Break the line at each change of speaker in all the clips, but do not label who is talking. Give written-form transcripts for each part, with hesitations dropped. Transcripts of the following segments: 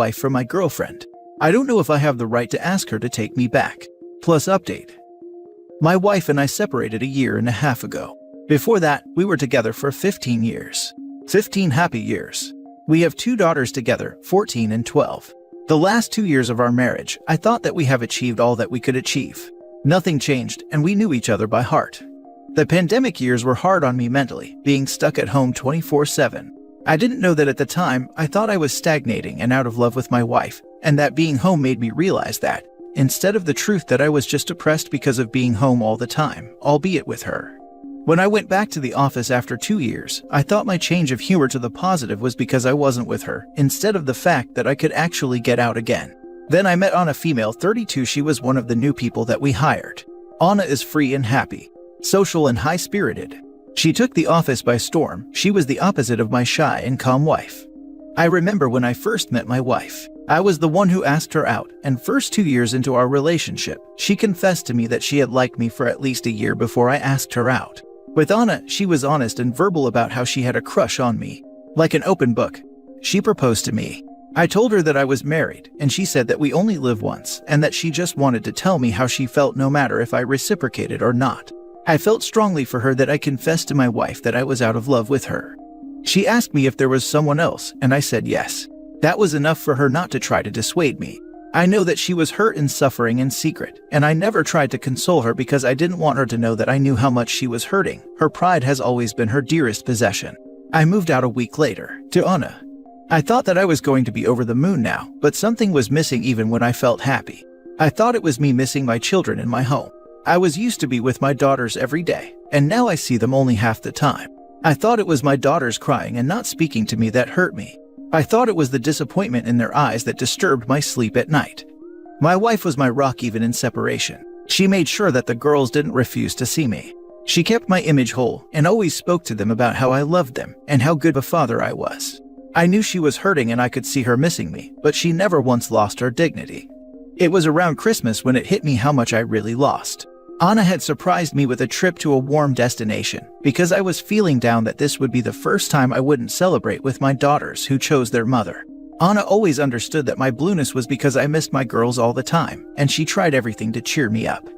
wife from my girlfriend. I don't know if I have the right to ask her to take me back. Plus update. My wife and I separated a year and a half ago. Before that, we were together for 15 years. 15 happy years. We have 2 daughters together, 14 and 12. The last 2 years of our marriage, I thought that we have achieved all that we could achieve. Nothing changed, and we knew each other by heart. The pandemic years were hard on me mentally, being stuck at home 24/7. I didn't know that at the time. I thought I was stagnating and out of love with my wife, and that being home made me realize that, instead of the truth that I was just depressed because of being home all the time, albeit with her. When I went back to the office after 2 years, I thought my change of humor to the positive was because I wasn't with her, instead of the fact that I could actually get out again. Then I met Anna, female 32. She was one of the new people that we hired. Anna is free and happy, social and high-spirited. She took the office by storm. She was the opposite of my shy and calm wife. I remember when I first met my wife. I was the one who asked her out, and first 2 years into our relationship, she confessed to me that she had liked me for at least a year before I asked her out. With Anna, she was honest and verbal about how she had a crush on me. Like an open book. She proposed to me. I told her that I was married, and she said that we only live once, and that she just wanted to tell me how she felt no matter if I reciprocated or not. I felt strongly for her that I confessed to my wife that I was out of love with her. She asked me if there was someone else, and I said yes. That was enough for her not to try to dissuade me. I know that she was hurt and suffering in secret, and I never tried to console her because I didn't want her to know that I knew how much she was hurting. Her pride has always been her dearest possession. I moved out a week later, to Anna. I thought that I was going to be over the moon now, but something was missing even when I felt happy. I thought it was me missing my children in my home. I was used to be with my daughters every day, and now I see them only half the time. I thought it was my daughters crying and not speaking to me that hurt me. I thought it was the disappointment in their eyes that disturbed my sleep at night. My wife was my rock even in separation. She made sure that the girls didn't refuse to see me. She kept my image whole and always spoke to them about how I loved them and how good of a father I was. I knew she was hurting and I could see her missing me, but she never once lost her dignity. It was around Christmas when it hit me how much I really lost. Anna had surprised me with a trip to a warm destination because I was feeling down that this would be the first time I wouldn't celebrate with my daughters who chose their mother. Anna always understood that my blueness was because I missed my girls all the time, and she tried everything to cheer me up.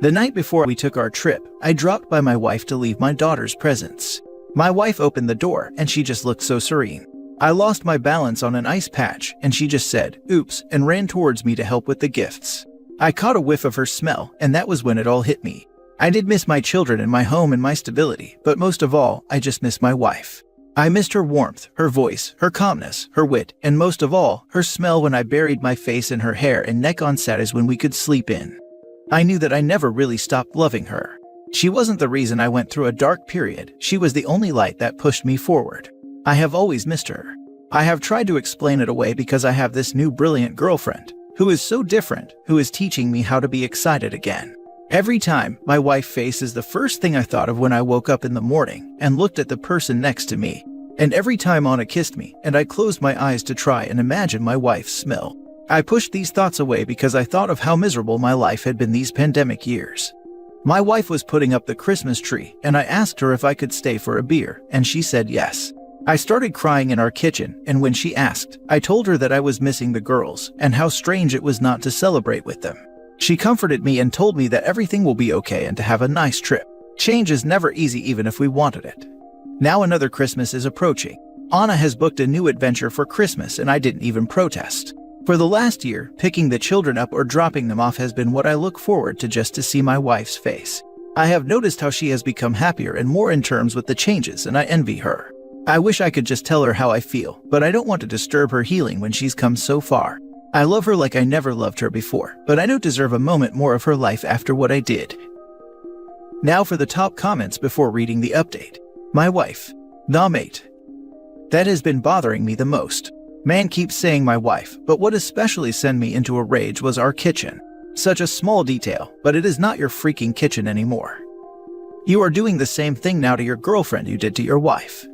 The night before we took our trip, I dropped by my wife to leave my daughter's presents. My wife opened the door and she just looked so serene. I lost my balance on an ice patch and she just said, "Oops," and ran towards me to help with the gifts. I caught a whiff of her smell, and that was when it all hit me. I did miss my children and my home and my stability, but most of all, I just missed my wife. I missed her warmth, her voice, her calmness, her wit, and most of all, her smell when I buried my face in her hair and neck on Saturdays when we could sleep in. I knew that I never really stopped loving her. She wasn't the reason I went through a dark period. She was the only light that pushed me forward. I have always missed her. I have tried to explain it away because I have this new brilliant girlfriend, who is so different, who is teaching me how to be excited again. Every time, my wife's face is the first thing I thought of when I woke up in the morning and looked at the person next to me. And every time Anna kissed me and I closed my eyes to try and imagine my wife's smell, I pushed these thoughts away because I thought of how miserable my life had been these pandemic years. My wife was putting up the Christmas tree and I asked her if I could stay for a beer, and she said yes. I started crying in our kitchen, and when she asked, I told her that I was missing the girls and how strange it was not to celebrate with them. She comforted me and told me that everything will be okay and to have a nice trip. Change is never easy even if we wanted it. Now another Christmas is approaching. Anna has booked a new adventure for Christmas and I didn't even protest. For the last year, picking the children up or dropping them off has been what I look forward to just to see my wife's face. I have noticed how she has become happier and more in terms with the changes, and I envy her. I wish I could just tell her how I feel, but I don't want to disturb her healing when she's come so far. I love her like I never loved her before, but I don't deserve a moment more of her life after what I did. Now for the top comments before reading the update. My wife. Nah mate. That has been bothering me the most. Man keeps saying my wife, but what especially sent me into a rage was our kitchen. Such a small detail, but it is not your freaking kitchen anymore. You are doing the same thing now to your girlfriend you did to your wife.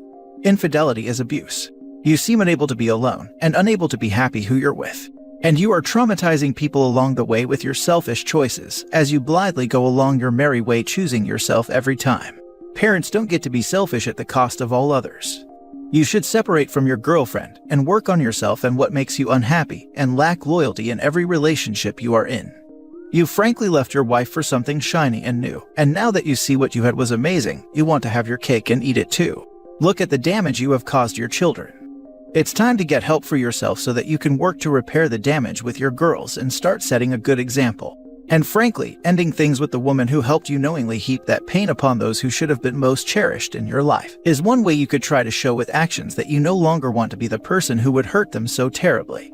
Infidelity is abuse. You seem unable to be alone and unable to be happy who you're with. And you are traumatizing people along the way with your selfish choices as you blithely go along your merry way choosing yourself every time. Parents don't get to be selfish at the cost of all others. You should separate from your girlfriend and work on yourself and what makes you unhappy and lack loyalty in every relationship you are in. You frankly left your wife for something shiny and new, and now that you see what you had was amazing, you want to have your cake and eat it too. Look at the damage you have caused your children. It's time to get help for yourself so that you can work to repair the damage with your girls and start setting a good example. And frankly, ending things with the woman who helped you knowingly heap that pain upon those who should have been most cherished in your life is one way you could try to show with actions that you no longer want to be the person who would hurt them so terribly.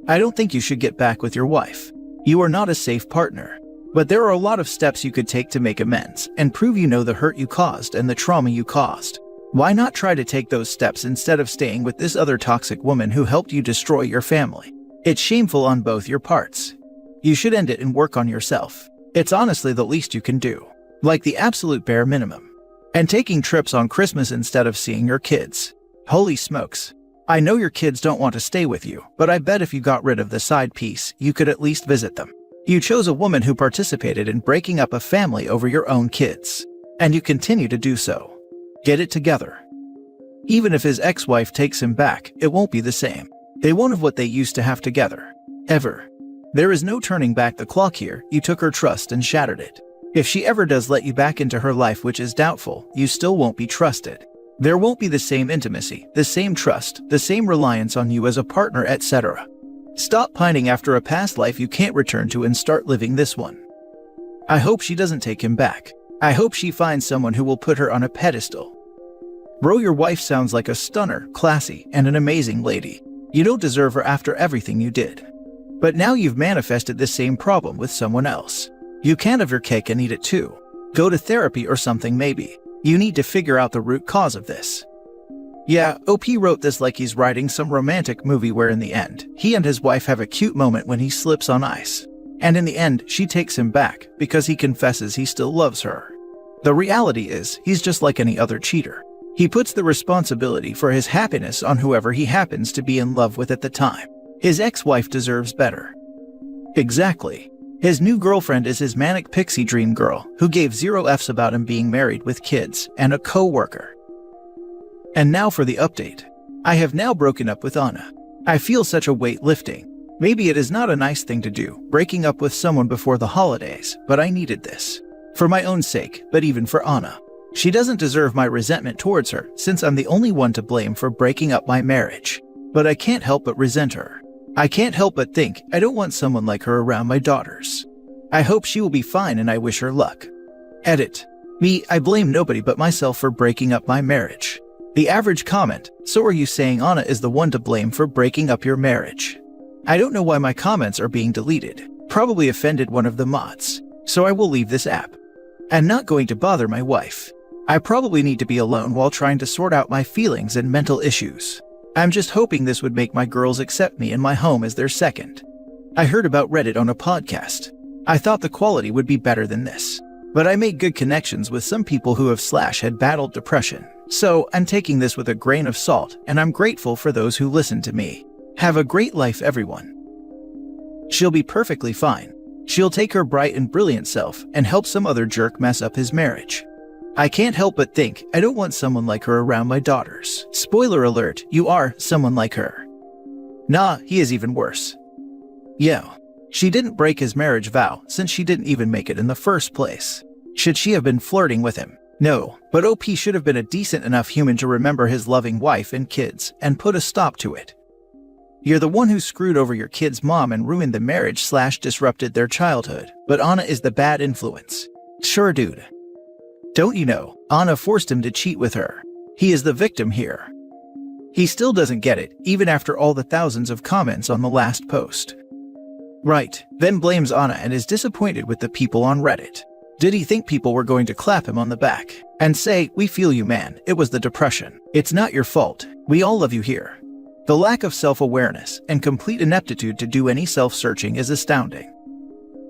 I don't think you should get back with your wife. You are not a safe partner. But there are a lot of steps you could take to make amends and prove you know the hurt you caused and the trauma you caused. Why not try to take those steps instead of staying with this other toxic woman who helped you destroy your family? It's shameful on both your parts. You should end it and work on yourself. It's honestly the least you can do. Like the absolute bare minimum. And taking trips on Christmas instead of seeing your kids. Holy smokes. I know your kids don't want to stay with you, but I bet if you got rid of the side piece, you could at least visit them. You chose a woman who participated in breaking up a family over your own kids. And you continue to do so. Get it together. Even if his ex-wife takes him back, it won't be the same. They won't have what they used to have together. Ever. There is no turning back the clock here. You took her trust and shattered it. If she ever does let you back into her life, which is doubtful, you still won't be trusted. There won't be the same intimacy, the same trust, the same reliance on you as a partner, etc. Stop pining after a past life you can't return to and start living this one. I hope she doesn't take him back. I hope she finds someone who will put her on a pedestal. Bro, your wife sounds like a stunner, classy, and an amazing lady. You don't deserve her after everything you did. But now you've manifested the same problem with someone else. You can't have your cake and eat it too. Go to therapy or something maybe. You need to figure out the root cause of this. Yeah, OP wrote this like he's writing some romantic movie where in the end, he and his wife have a cute moment when he slips on ice. And in the end, she takes him back because he confesses he still loves her. The reality is, he's just like any other cheater. He puts the responsibility for his happiness on whoever he happens to be in love with at the time. His ex-wife deserves better. Exactly. His new girlfriend is his manic pixie dream girl who gave 0 Fs about him being married with kids and a co-worker. And now for the update. I have now broken up with Anna. I feel such a weight lifting. Maybe it is not a nice thing to do, breaking up with someone before the holidays, but I needed this. For my own sake, but even for Anna. She doesn't deserve my resentment towards her since I'm the only one to blame for breaking up my marriage. But I can't help but resent her. I can't help but think I don't want someone like her around my daughters. I hope she will be fine and I wish her luck. Edit. Me, I blame nobody but myself for breaking up my marriage. The average comment, so are you saying Anna is the one to blame for breaking up your marriage? I don't know why my comments are being deleted. Probably offended one of the mods. So I will leave this app. I'm not going to bother my wife. I probably need to be alone while trying to sort out my feelings and mental issues. I'm just hoping this would make my girls accept me in my home as their second. I heard about Reddit on a podcast. I thought the quality would be better than this. But I made good connections with some people who have had battled depression. So I'm taking this with a grain of salt, and I'm grateful for those who listen to me. Have a great life, everyone. She'll be perfectly fine. She'll take her bright and brilliant self and help some other jerk mess up his marriage. I can't help but think I don't want someone like her around my daughters. Spoiler alert, you are someone like her. Nah, he is even worse. Yeah, she didn't break his marriage vow since she didn't even make it in the first place. Should she have been flirting with him? No, but OP should have been a decent enough human to remember his loving wife and kids and put a stop to it. You're the one who screwed over your kid's mom and ruined the marriage / disrupted their childhood, but Anna is the bad influence. Sure, dude. Don't you know, Anna forced him to cheat with her. He is the victim here. He still doesn't get it, even after all the thousands of comments on the last post. Right, then blames Anna and is disappointed with the people on Reddit. Did he think people were going to clap him on the back and say, "We feel you, man, it was the depression. It's not your fault. We all love you here." The lack of self-awareness and complete ineptitude to do any self-searching is astounding.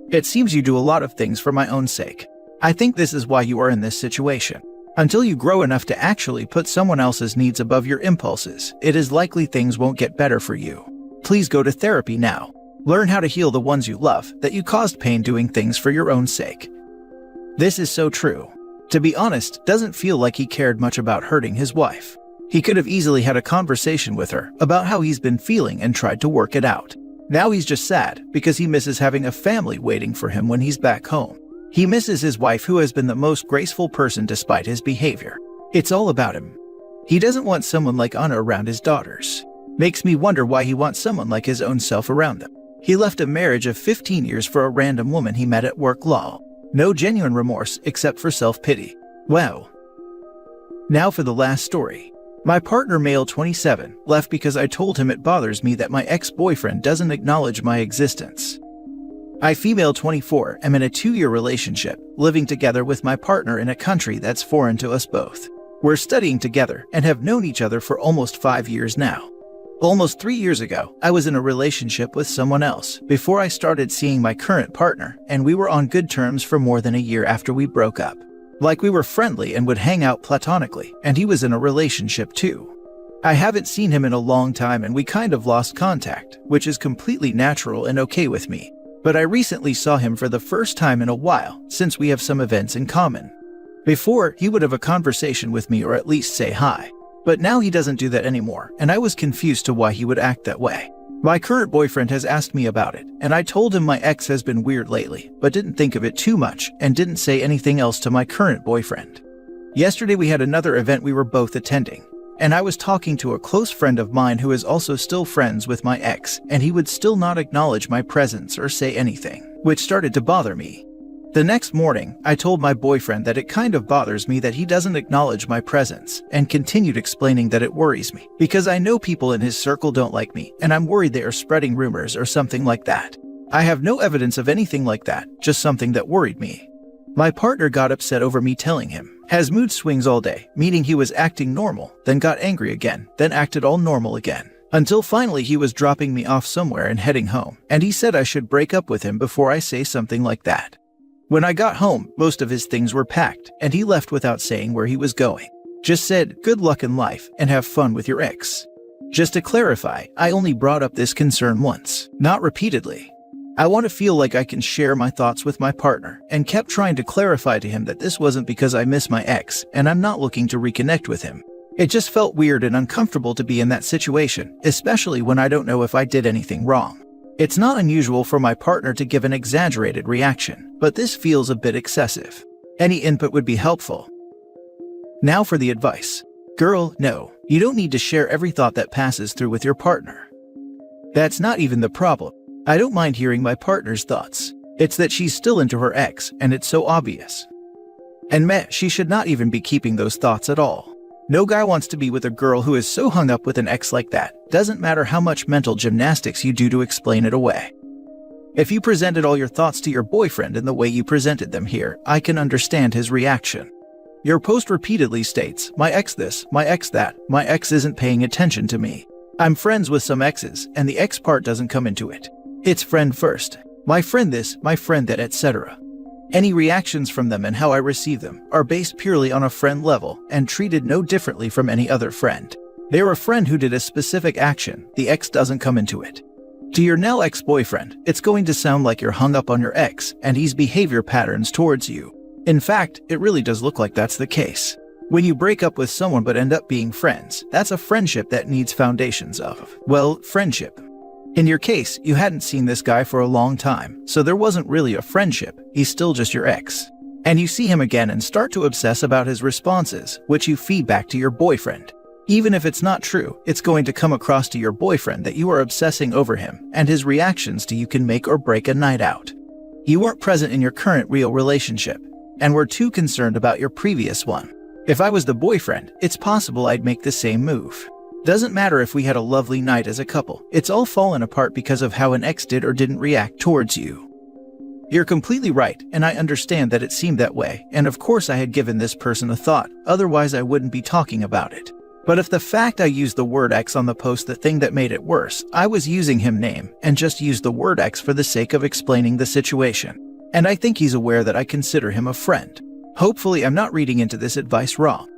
It seems you do a lot of things for my own sake. I think this is why you are in this situation. Until you grow enough to actually put someone else's needs above your impulses, it is likely things won't get better for you. Please go to therapy now. Learn how to heal the ones you love that you caused pain doing things for your own sake. This is so true. To be honest, doesn't feel like he cared much about hurting his wife. He could have easily had a conversation with her about how he's been feeling and tried to work it out. Now he's just sad because he misses having a family waiting for him when he's back home. He misses his wife, who has been the most graceful person despite his behavior. It's all about him. He doesn't want someone like Anna around his daughters. Makes me wonder why he wants someone like his own self around them. He left a marriage of 15 years for a random woman he met at work. Lol. No genuine remorse except for self-pity. Wow. Now for the last story. My partner, male 27, left because I told him it bothers me that my ex-boyfriend doesn't acknowledge my existence. I, female 24, am in a 2-year relationship, living together with my partner in a country that's foreign to us both. We're studying together and have known each other for almost 5 years now. Almost 3 years ago, I was in a relationship with someone else before I started seeing my current partner, and we were on good terms for more than a year after we broke up. Like, we were friendly and would hang out platonically, and he was in a relationship too. I haven't seen him in a long time and we kind of lost contact, which is completely natural and okay with me. But I recently saw him for the first time in a while, since we have some events in common. Before, he would have a conversation with me or at least say hi. But now he doesn't do that anymore, and I was confused to why he would act that way. My current boyfriend has asked me about it, and I told him my ex has been weird lately, but didn't think of it too much and didn't say anything else to my current boyfriend. Yesterday we had another event we were both attending, and I was talking to a close friend of mine who is also still friends with my ex, and he would still not acknowledge my presence or say anything, which started to bother me. The next morning, I told my boyfriend that it kind of bothers me that he doesn't acknowledge my presence, and continued explaining that it worries me because I know people in his circle don't like me, and I'm worried they are spreading rumors or something like that. I have no evidence of anything like that, just something that worried me. My partner got upset over me telling him, has mood swings all day, meaning he was acting normal, then got angry again, then acted all normal again, until finally he was dropping me off somewhere and heading home, and he said I should break up with him before I say something like that. When I got home, most of his things were packed, and he left without saying where he was going. Just said, good luck in life and have fun with your ex. Just to clarify, I only brought up this concern once, not repeatedly. I want to feel like I can share my thoughts with my partner, and kept trying to clarify to him that this wasn't because I miss my ex and I'm not looking to reconnect with him. It just felt weird and uncomfortable to be in that situation, especially when I don't know if I did anything wrong. It's not unusual for my partner to give an exaggerated reaction, but this feels a bit excessive. Any input would be helpful. Now for the advice. Girl, no, you don't need to share every thought that passes through with your partner. That's not even the problem. I don't mind hearing my partner's thoughts. It's that she's still into her ex, and it's so obvious. And meh, she should not even be keeping those thoughts at all. No guy wants to be with a girl who is so hung up with an ex like that. Doesn't matter how much mental gymnastics you do to explain it away. If you presented all your thoughts to your boyfriend in the way you presented them here, I can understand his reaction. Your post repeatedly states, my ex this, my ex that, my ex isn't paying attention to me. I'm friends with some exes, and the ex part doesn't come into it. It's friend first. My friend this, my friend that, etc. Any reactions from them and how I receive them are based purely on a friend level and treated no differently from any other friend. They're a friend who did a specific action, the ex doesn't come into it. To your now ex-boyfriend, it's going to sound like you're hung up on your ex and his behavior patterns towards you. In fact, it really does look like that's the case. When you break up with someone but end up being friends, that's a friendship that needs foundations of, well, friendship. In your case, you hadn't seen this guy for a long time, so there wasn't really a friendship, he's still just your ex. And you see him again and start to obsess about his responses, which you feed back to your boyfriend. Even if it's not true, it's going to come across to your boyfriend that you are obsessing over him, and his reactions to you can make or break a night out. You weren't present in your current real relationship, and were too concerned about your previous one. If I was the boyfriend, it's possible I'd make the same move. Doesn't matter if we had a lovely night as a couple, it's all fallen apart because of how an ex did or didn't react towards you. You're completely right, and I understand that it seemed that way, and of course I had given this person a thought, otherwise I wouldn't be talking about it. But if the fact I used the word ex on the post the thing that made it worse, I was using him name, and just used the word ex for the sake of explaining the situation. And I think he's aware that I consider him a friend. Hopefully I'm not reading into this advice wrong.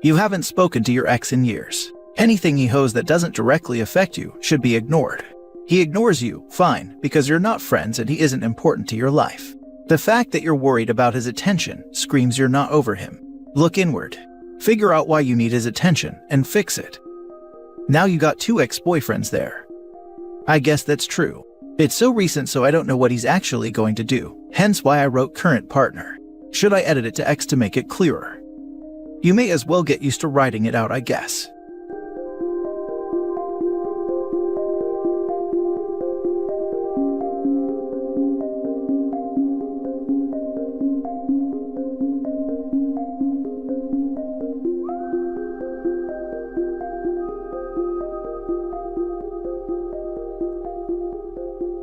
You haven't spoken to your ex in years. Anything he hoes that doesn't directly affect you should be ignored. He ignores you, fine, because you're not friends and he isn't important to your life. The fact that you're worried about his attention screams you're not over him. Look inward. Figure out why you need his attention and fix it. Now you got 2 ex-boyfriends there. I guess that's true. It's so recent, so I don't know what he's actually going to do, hence why I wrote current partner. Should I edit it to X to make it clearer? You may as well get used to writing it out, I guess.